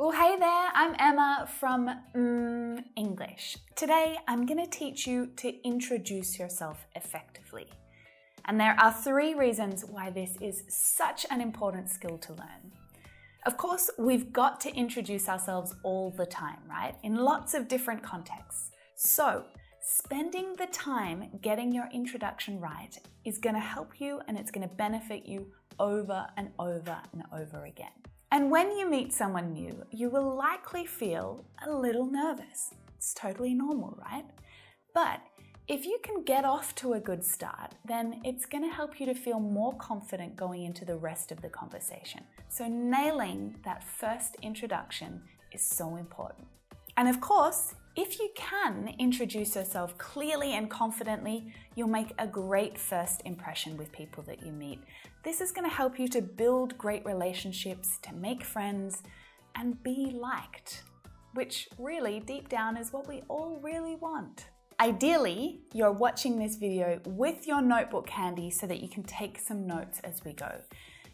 Well, hey there, I'm Emma from English. Today, I'm going to teach you to introduce yourself effectively. And there are 3 reasons why this is such an important skill to learn. Of course, we've got to introduce ourselves all the time, right? In lots of different contexts. So, spending the time getting your introduction right is going to help you and it's going to benefit you over and over and over again. And when you meet someone new, you will likely feel a little nervous. It's totally normal, right? But if you can get off to a good start, then it's going to help you to feel more confident going into the rest of the conversation. So nailing that first introduction is so important. And of course, if you can introduce yourself clearly and confidently, you'll make a great first impression with people that you meet. This is going to help you to build great relationships, to make friends, and be liked, which really, deep down, is what we all really want. Ideally, you're watching this video with your notebook handy so that you can take some notes as we go.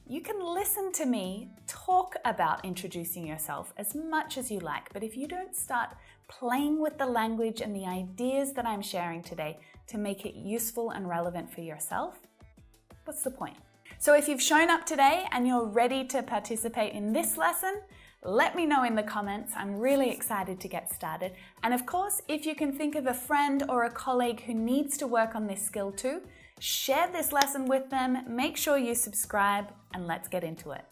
You can listen to me talk about introducing yourself as much as you like, but if you don't start playing with the language and the ideas that I'm sharing today to make it useful and relevant for yourself, what's the point? So if you've shown up today and you're ready to participate in this lesson, let me know in the comments. I'm really excited to get started. And of course, if you can think of a friend or a colleague who needs to work on this skill too, share this lesson with them, make sure you subscribe, and let's get into it.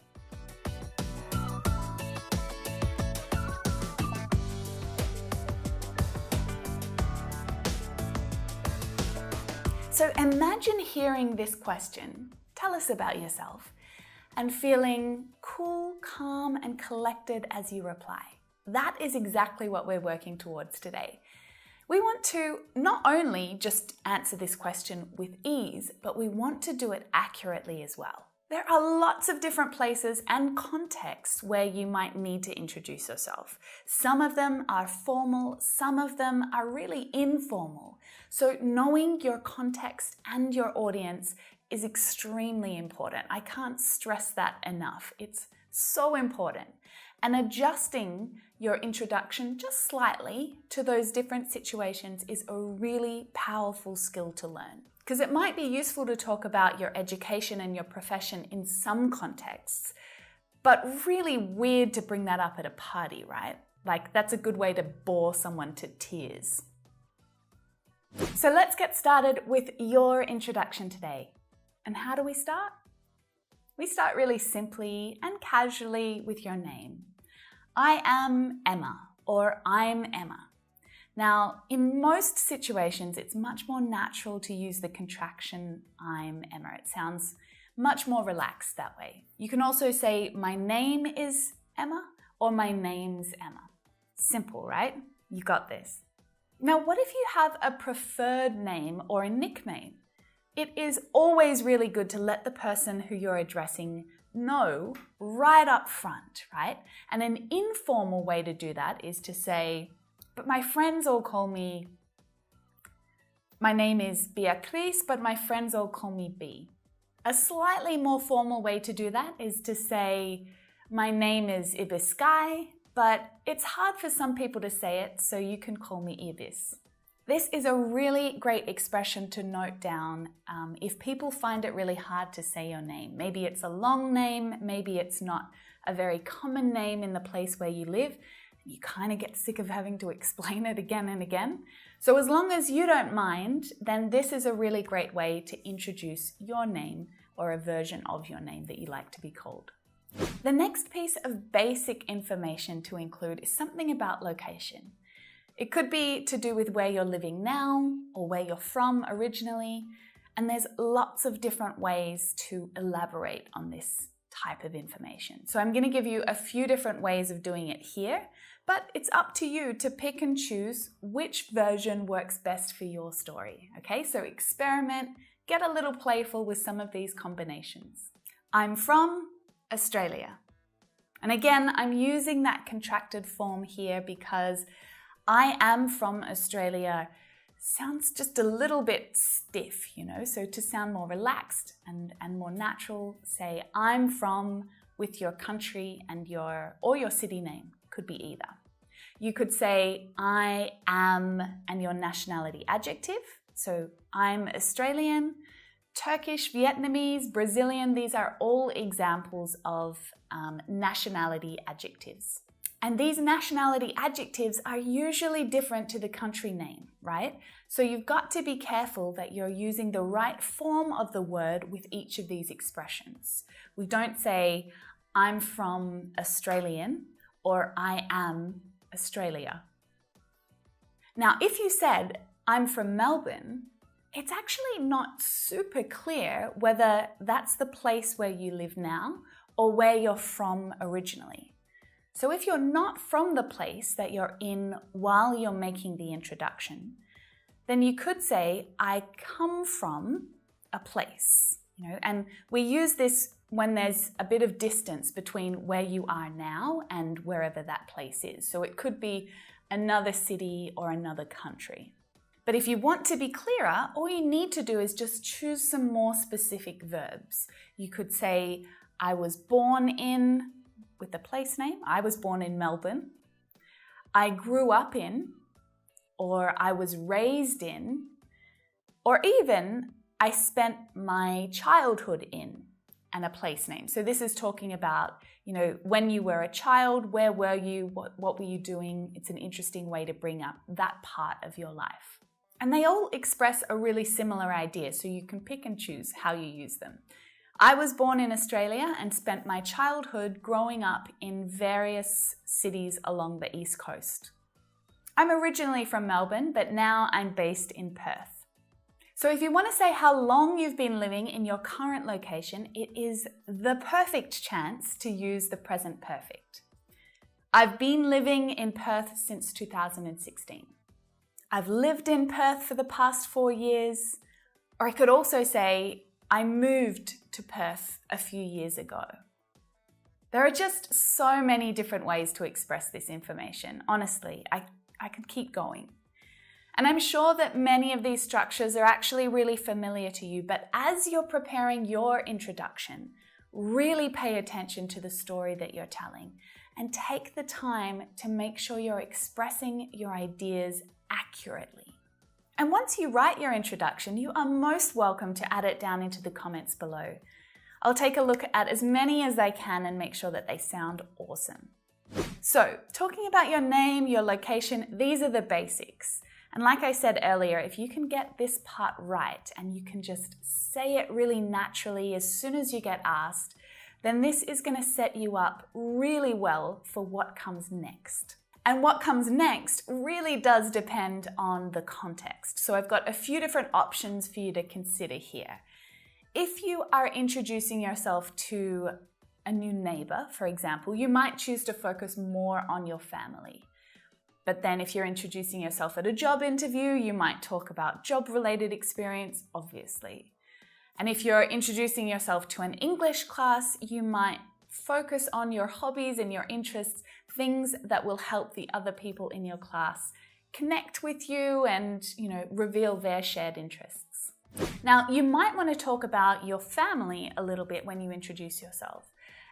So imagine hearing this question, tell us about yourself, and feeling cool, calm, and collected as you reply. That is exactly what we're working towards today. We want to not only just answer this question with ease, but we want to do it accurately as well. There are lots of different places and contexts where you might need to introduce yourself. Some of them are formal, some of them are really informal. So knowing your context and your audience is extremely important. I can't stress that enough. It's so important. And adjusting your introduction just slightly to those different situations is a really powerful skill to learn. Because it might be useful to talk about your education and your profession in some contexts, but really weird to bring that up at a party, right? Like that's a good way to bore someone to tears. So let's get started with your introduction today. And how do we start? We start really simply and casually with your name. I am Emma, or I'm Emma. Now, in most situations, it's much more natural to use the contraction I'm Emma. It sounds much more relaxed that way. You can also say, my name is Emma, or my name's Emma. Simple, right? You got this. Now, what if you have a preferred name or a nickname? It is always really good to let the person who you're addressing know right up front, right? And an informal way to do that is to say, but my friends all call me, my name is Beatriz, but my friends all call me B. A slightly more formal way to do that is to say, my name is Ibiskai, but it's hard for some people to say it, so you can call me Ibis. This is a really great expression to note down if people find it really hard to say your name. Maybe it's a long name, maybe it's not a very common name in the place where you live. You kind of get sick of having to explain it again and again. So as long as you don't mind, then this is a really great way to introduce your name or a version of your name that you like to be called. The next piece of basic information to include is something about location. It could be to do with where you're living now or where you're from originally, and there's lots of different ways to elaborate on this type of information. So I'm going to give you a few different ways of doing it here, but it's up to you to pick and choose which version works best for your story. Okay, so experiment, get a little playful with some of these combinations. I'm from Australia. And again, I'm using that contracted form here because I am from Australia sounds just a little bit stiff, you know, so to sound more relaxed and more natural, say I'm from with your country and or your city name. Could be either. You could say I am and your nationality adjective. So I'm Australian, Turkish, Vietnamese, Brazilian. These are all examples of nationality adjectives. And these nationality adjectives are usually different to the country name, right? So you've got to be careful that you're using the right form of the word with each of these expressions. We don't say, I'm from Australian or I am Australia. Now, if you said, I'm from Melbourne, it's actually not super clear whether that's the place where you live now or where you're from originally. So if you're not from the place that you're in while you're making the introduction, then you could say, I come from a place, and we use this when there's a bit of distance between where you are now and wherever that place is. So it could be another city or another country. But if you want to be clearer, all you need to do is just choose some more specific verbs. You could say, I was born in, with the place name, I was born in Melbourne. I grew up in, or I was raised in, or even I spent my childhood in, and a place name. So this is talking about, when you were a child, where were you, what were you doing? It's an interesting way to bring up that part of your life. And they all express a really similar idea, so you can pick and choose how you use them. I was born in Australia and spent my childhood growing up in various cities along the East Coast. I'm originally from Melbourne, but now I'm based in Perth. So if you want to say how long you've been living in your current location, it is the perfect chance to use the present perfect. I've been living in Perth since 2016. I've lived in Perth for the past 4 years. Or I could also say, I moved to Perth a few years ago. There are just so many different ways to express this information. Honestly, I could keep going. And I'm sure that many of these structures are actually really familiar to you, but as you're preparing your introduction, really pay attention to the story that you're telling and take the time to make sure you're expressing your ideas accurately. And once you write your introduction, you are most welcome to add it down into the comments below. I'll take a look at as many as I can and make sure that they sound awesome. So, talking about your name, your location, these are the basics. And like I said earlier, if you can get this part right and you can just say it really naturally as soon as you get asked, then this is going to set you up really well for what comes next. And what comes next really does depend on the context. So I've got a few different options for you to consider here. If you are introducing yourself to a new neighbor, for example, you might choose to focus more on your family. But then if you're introducing yourself at a job interview, you might talk about job-related experience, obviously. And if you're introducing yourself to an English class, you might focus on your hobbies and your interests, things that will help the other people in your class connect with you and, reveal their shared interests. Now, you might want to talk about your family a little bit when you introduce yourself.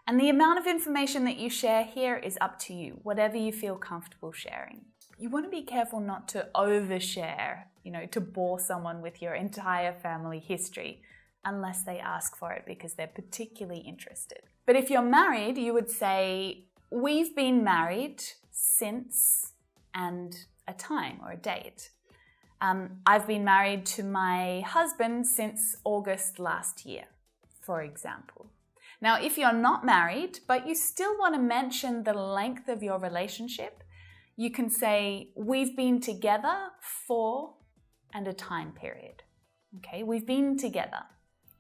And the amount of information that you share here is up to you, whatever you feel comfortable sharing. You want to be careful not to overshare, to bore someone with your entire family history, unless they ask for it because they're particularly interested. But if you're married, you would say, we've been married since, and a time or a date. I've been married to my husband since August last year, for example. Now, if you're not married, but you still want to mention the length of your relationship, you can say, we've been together for, and a time period. Okay, we've been together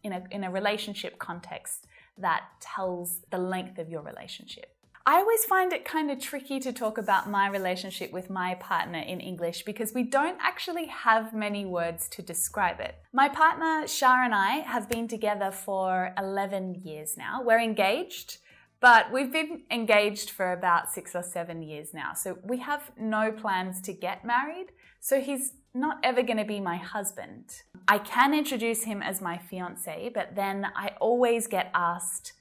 in a relationship context that tells the length of your relationship. I always find it kind of tricky to talk about my relationship with my partner in English because we don't actually have many words to describe it. My partner, Shah, and I have been together for 11 years now. We're engaged, but we've been engaged for about 6 or 7 years now. So we have no plans to get married. So he's not ever going to be my husband. I can introduce him as my fiancé, but then I always get asked,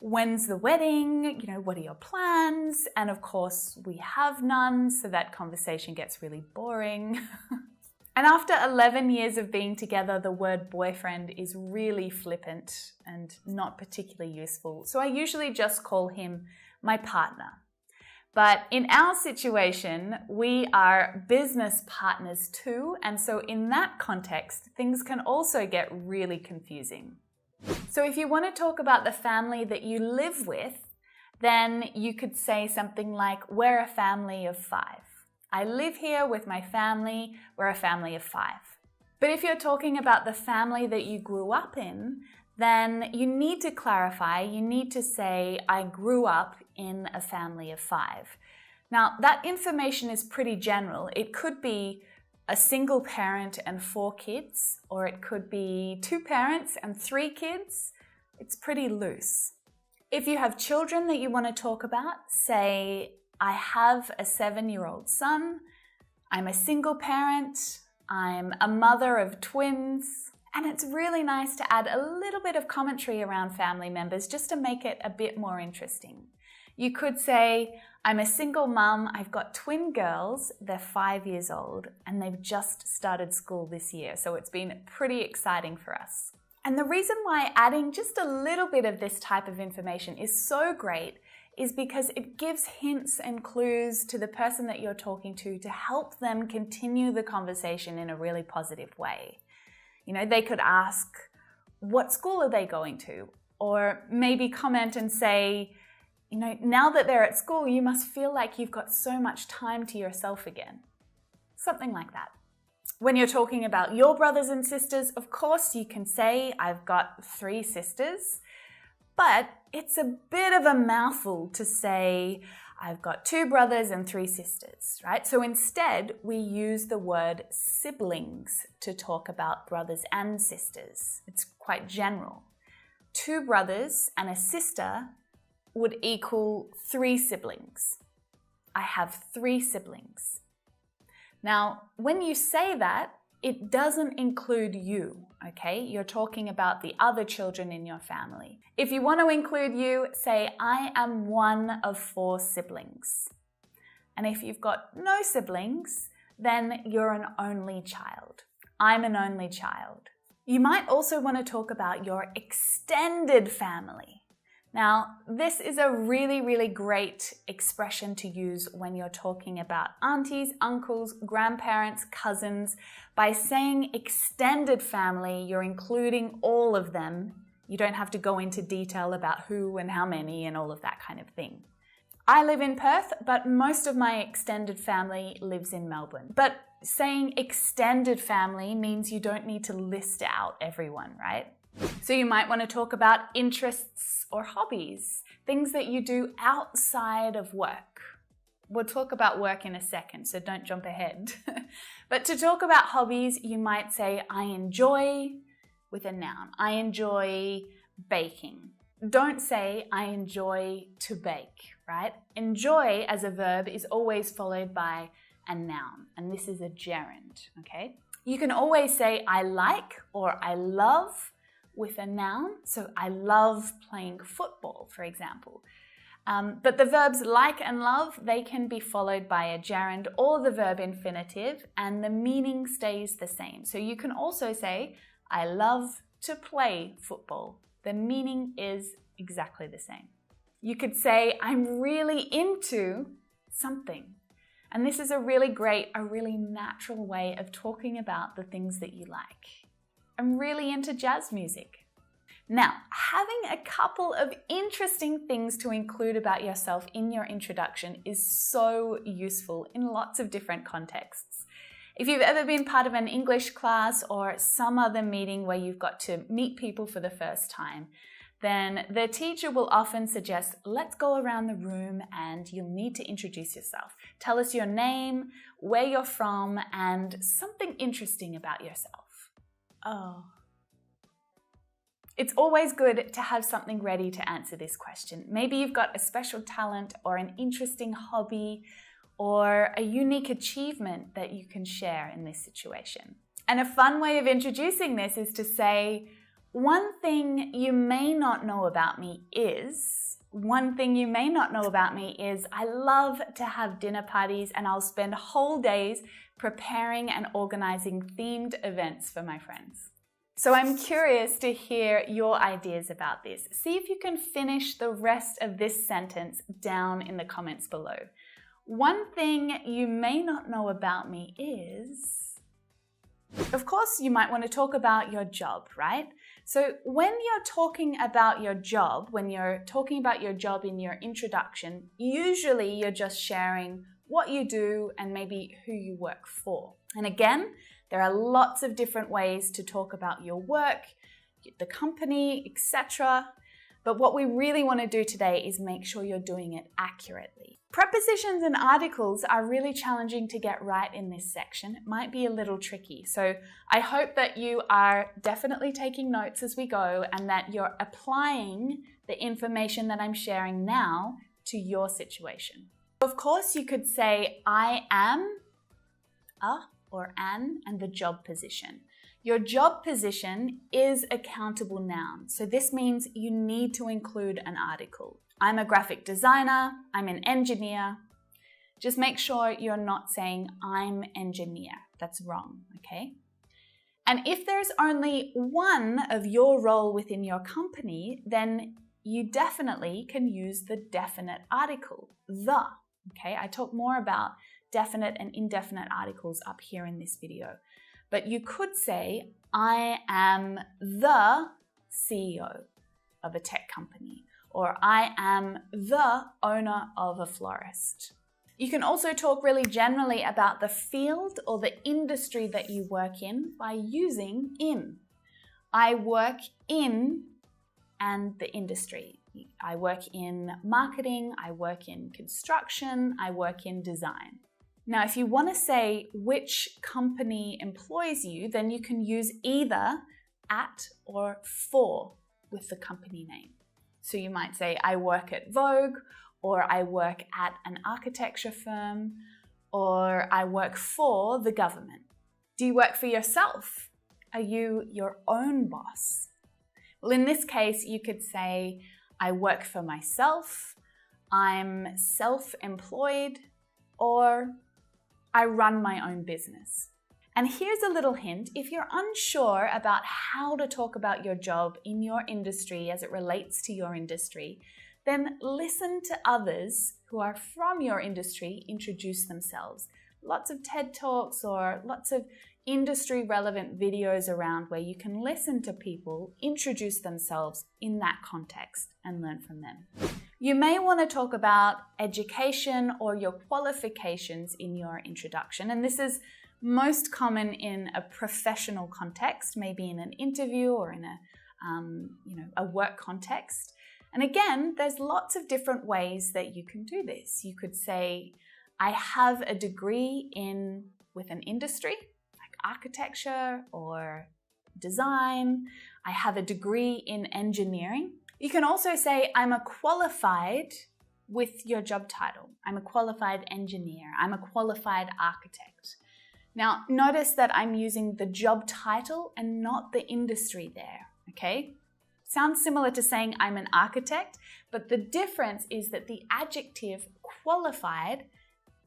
When's the wedding? What are your plans? And of course, we have none, so that conversation gets really boring. And after 11 years of being together, the word boyfriend is really flippant and not particularly useful. So I usually just call him my partner. But in our situation, we are business partners too. And so in that context, things can also get really confusing. So if you want to talk about the family that you live with, then you could say something like, we're a family of 5. I live here with my family, we're a family of 5. But if you're talking about the family that you grew up in, then you need to clarify, you need to say, I grew up in a family of 5. Now, that information is pretty general. It could be a single parent and 4 kids, or it could be 2 parents and 3 kids. It's pretty loose. If you have children that you want to talk about, say, I have a 7-year-old son, I'm a single parent, I'm a mother of twins, and it's really nice to add a little bit of commentary around family members just to make it a bit more interesting. You could say, I'm a single mum, I've got twin girls, they're 5 years old, and they've just started school this year, so it's been pretty exciting for us. And the reason why adding just a little bit of this type of information is so great is because it gives hints and clues to the person that you're talking to help them continue the conversation in a really positive way. They could ask, what school are they going to? Or maybe comment and say, now that they're at school, you must feel like you've got so much time to yourself again. Something like that. When you're talking about your brothers and sisters, of course you can say, I've got 3 sisters. But it's a bit of a mouthful to say, I've got 2 brothers and 3 sisters, right? So instead, we use the word siblings to talk about brothers and sisters. It's quite general. 2 brothers and a sister would equal 3 siblings. I have 3 siblings. Now, when you say that, it doesn't include you, okay? You're talking about the other children in your family. If you want to include you, say, I am one of 4 siblings. And if you've got no siblings, then you're an only child. I'm an only child. You might also want to talk about your extended family. Now, this is a really, really great expression to use when you're talking about aunties, uncles, grandparents, cousins. By saying extended family, you're including all of them. You don't have to go into detail about who and how many and all of that kind of thing. I live in Perth, but most of my extended family lives in Melbourne. But saying extended family means you don't need to list out everyone, right? So you might want to talk about interests or hobbies, things that you do outside of work. We'll talk about work in a second, so don't jump ahead. But to talk about hobbies, you might say, I enjoy with a noun. I enjoy baking. Don't say, I enjoy to bake, right? Enjoy as a verb is always followed by a noun, and this is a gerund, okay? You can always say, I like or I love with a noun. So I love playing football, for example. But the verbs like and love, they can be followed by a gerund or the verb infinitive, and the meaning stays the same. So you can also say, I love to play football. The meaning is exactly the same. You could say, I'm really into something. And this is a really great, a really natural way of talking about the things that you like. I'm really into jazz music. Now, having a couple of interesting things to include about yourself in your introduction is so useful in lots of different contexts. If you've ever been part of an English class or some other meeting where you've got to meet people for the first time, then the teacher will often suggest, let's go around the room and you'll need to introduce yourself. Tell us your name, where you're from, and something interesting about yourself. Oh. It's always good to have something ready to answer this question. Maybe you've got a special talent or an interesting hobby or a unique achievement that you can share in this situation. And a fun way of introducing this is to say, One thing you may not know about me is I love to have dinner parties, and I'll spend whole days preparing and organizing themed events for my friends. So I'm curious to hear your ideas about this. See if you can finish the rest of this sentence down in the comments below. One thing you may not know about me is... Of course, you might want to talk about your job, right? So when you're talking about your job, when you're talking about your job in your introduction, usually you're just sharing what you do and maybe who you work for. And again, there are lots of different ways to talk about your work, the company, etc. But what we really want to do today is make sure you're doing it accurately. Prepositions and articles are really challenging to get right in this section. It might be a little tricky. So I hope that you are definitely taking notes as we go and that you're applying the information that I'm sharing now to your situation. Of course, you could say I am a or an and the job position. Your job position is a countable noun, so this means you need to include an article. I'm a graphic designer, I'm an engineer. Just make sure you're not saying I'm engineer. That's wrong, okay? And if there's only one of your role within your company, then you definitely can use the definite article, the, okay? I talk more about definite and indefinite articles up here in this video. But you could say, I am the CEO of a tech company, or I am the owner of a florist. You can also talk really generally about the field or the industry that you work in by using in. I work in and the industry. I work in marketing, I work in construction, I work in design. Now, if you want to say which company employs you, then you can use either at or for with the company name. So you might say, I work at Vogue, or I work at an architecture firm, or I work for the government. Do you work for yourself? Are you your own boss? Well, in this case, you could say, I work for myself, I'm self-employed, or I run my own business. And here's a little hint. If you're unsure about how to talk about your job in your industry as it relates to your industry, then listen to others who are from your industry introduce themselves. Lots of TED Talks or lots of industry relevant videos around where you can listen to people introduce themselves in that context and learn from them. You may want to talk about education or your qualifications in your introduction, and this is most common in a professional context, maybe in an interview or in a work context. And again, there's lots of different ways that you can do this. You could say, I have a degree with an industry, like architecture or design. I have a degree in engineering. You can also say, I'm a qualified with your job title. I'm a qualified engineer. I'm a qualified architect. Now, notice that I'm using the job title and not the industry there, okay? Sounds similar to saying I'm an architect, but the difference is that the adjective qualified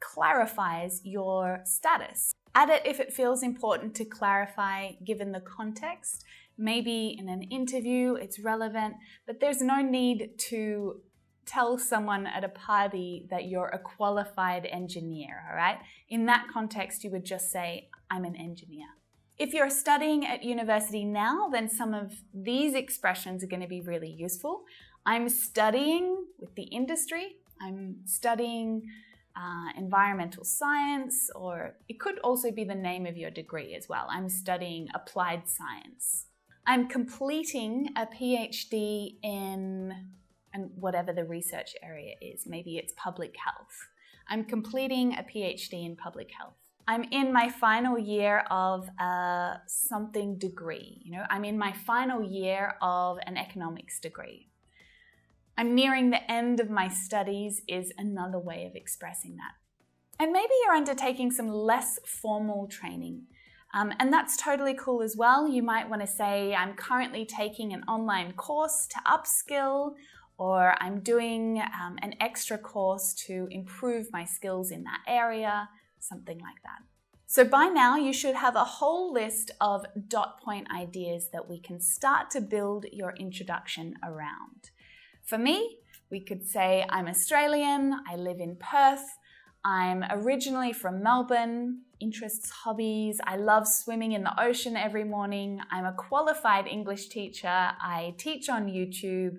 clarifies your status. Add it if it feels important to clarify given the context. Maybe in an interview it's relevant, but there's no need to tell someone at a party that you're a qualified engineer, all right? In that context, you would just say, I'm an engineer. If you're studying at university now, then some of these expressions are going to be really useful. I'm studying with the industry. I'm studying environmental science, or it could also be the name of your degree as well. I'm studying applied science. I'm completing a PhD in whatever the research area is. Maybe it's public health. I'm completing a PhD in public health. I'm in my final year of a something degree. I'm in my final year of an economics degree. I'm nearing the end of my studies is another way of expressing that. And maybe you're undertaking some less formal training. And that's totally cool as well. You might want to say, I'm currently taking an online course to upskill, or I'm doing an extra course to improve my skills in that area, something like that. So by now you should have a whole list of dot point ideas that we can start to build your introduction around. For me, we could say I'm Australian, I live in Perth, I'm originally from Melbourne, interests, hobbies, I love swimming in the ocean every morning, I'm a qualified English teacher, I teach on YouTube,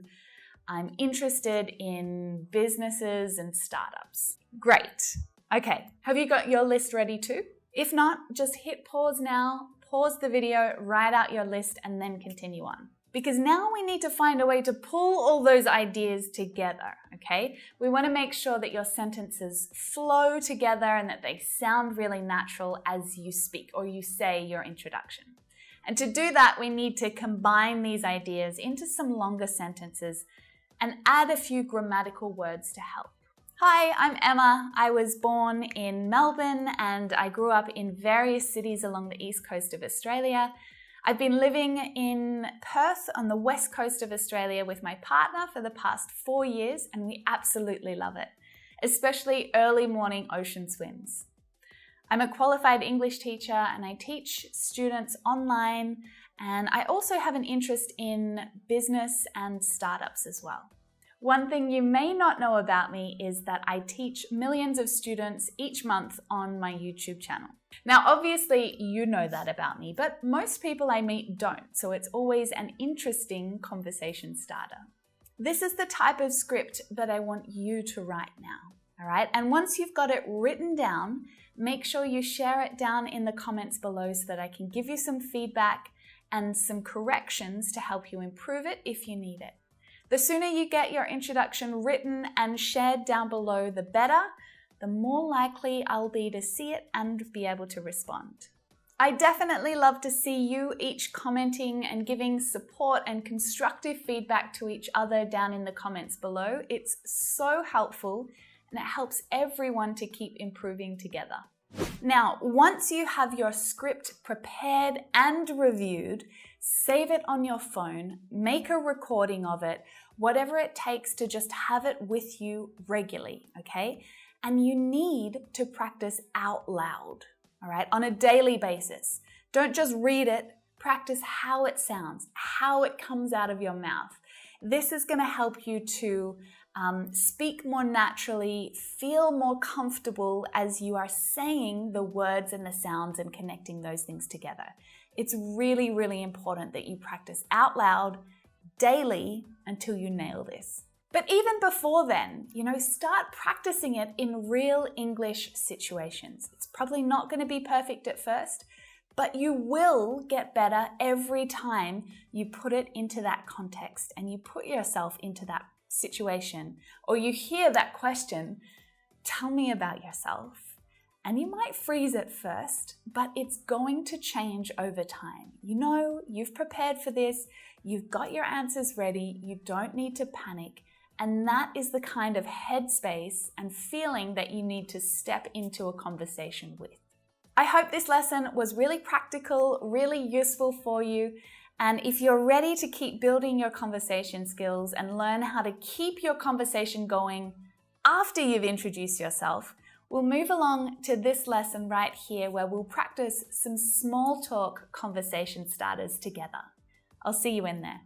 I'm interested in businesses and startups. Great. Okay, have you got your list ready too? If not, just hit pause now, pause the video, write out your list, and then continue on. Because now we need to find a way to pull all those ideas together, okay? We want to make sure that your sentences flow together and that they sound really natural as you speak or you say your introduction. And to do that, we need to combine these ideas into some longer sentences and add a few grammatical words to help. Hi, I'm Emma. I was born in Melbourne and I grew up in various cities along the east coast of Australia. I've been living in Perth on the west coast of Australia with my partner for the past 4 years, and we absolutely love it, especially early morning ocean swims. I'm a qualified English teacher and I teach students online, and I also have an interest in business and startups as well. One thing you may not know about me is that I teach millions of students each month on my YouTube channel. Now, obviously, you know that about me, but most people I meet don't, so it's always an interesting conversation starter. This is the type of script that I want you to write now, all right? And once you've got it written down, make sure you share it down in the comments below so that I can give you some feedback and some corrections to help you improve it if you need it. The sooner you get your introduction written and shared down below, the better. The more likely I'll be to see it and be able to respond. I definitely love to see you each commenting and giving support and constructive feedback to each other down in the comments below. It's so helpful and it helps everyone to keep improving together. Now, once you have your script prepared and reviewed, save it on your phone, make a recording of it, whatever it takes to just have it with you regularly, okay? And you need to practice out loud, all right, on a daily basis. Don't just read it, practice how it sounds, how it comes out of your mouth. This is going to help you to speak more naturally, feel more comfortable as you are saying the words and the sounds and connecting those things together. It's really, really important that you practice out loud daily until you nail this. But even before then, start practicing it in real English situations. It's probably not going to be perfect at first, but you will get better every time you put it into that context and you put yourself into that situation, or you hear that question, tell me about yourself. And you might freeze at first, but it's going to change over time. You've prepared for this, you've got your answers ready, you don't need to panic. And that is the kind of headspace and feeling that you need to step into a conversation with. I hope this lesson was really practical, really useful for you. And if you're ready to keep building your conversation skills and learn how to keep your conversation going after you've introduced yourself, we'll move along to this lesson right here where we'll practice some small talk conversation starters together. I'll see you in there.